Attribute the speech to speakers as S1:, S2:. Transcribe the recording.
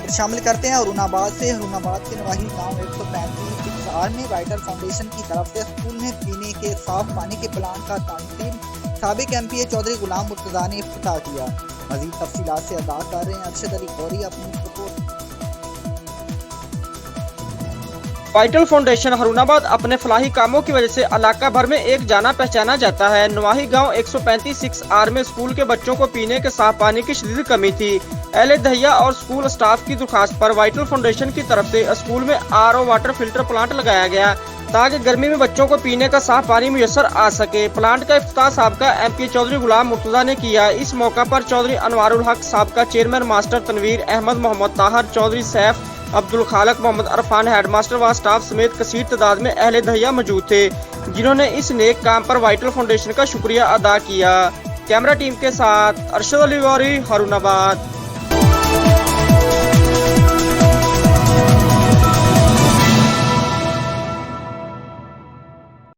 S1: खबर शामिल करते हैं हुरूनाबाद से। हुरूनाबाद के नवाही गांव 135 में वाइटल फाउंडेशन की तरफ से स्कूल में पीने के साफ पानी के प्लांट का तामीर साबिक एमपीए चौधरी गुलाम मुर्तजा ने इफ्तिताह किया। मजीद तफसीलात से आगाह कर रहे हैं अरशद अली गौरी अपनी रिपोर्ट।
S2: वाइटल फाउंडेशन हुरूनाबाद अपने फलाही कामों की वजह से इलाका भर में एक जाना पहचाना जाता है। नवाही गांव 135 में स्कूल के बच्चों को पीने के साफ पानी की शदीद कमी थी। अहले दहिया और स्कूल स्टाफ की दरख्वास्त पर वाइटल फाउंडेशन की तरफ से स्कूल में आरओ वाटर फिल्टर प्लांट लगाया गया ताकि गर्मी में बच्चों को पीने का साफ पानी मुयसर आ सके। प्लांट का इफ्तिताह साबका एमपी चौधरी गुलाम मुर्तजा ने किया। इस मौका पर चौधरी अनवारुल हक, साबका chairman master Tanveer Ahmed, Mohammad Tahir, Chaudhary Saif, Abdul Khaliq, Mohammad Arfan, headmaster व स्टाफ समेत कसीर तादाद में अहले दहिया मौजूद थे, जिन्होंने इस नेक काम पर वाइटल फाउंडेशन का शुक्रिया अदा किया। कैमरा टीम के साथ अरशद अली गौरी, हुरूनाबाद।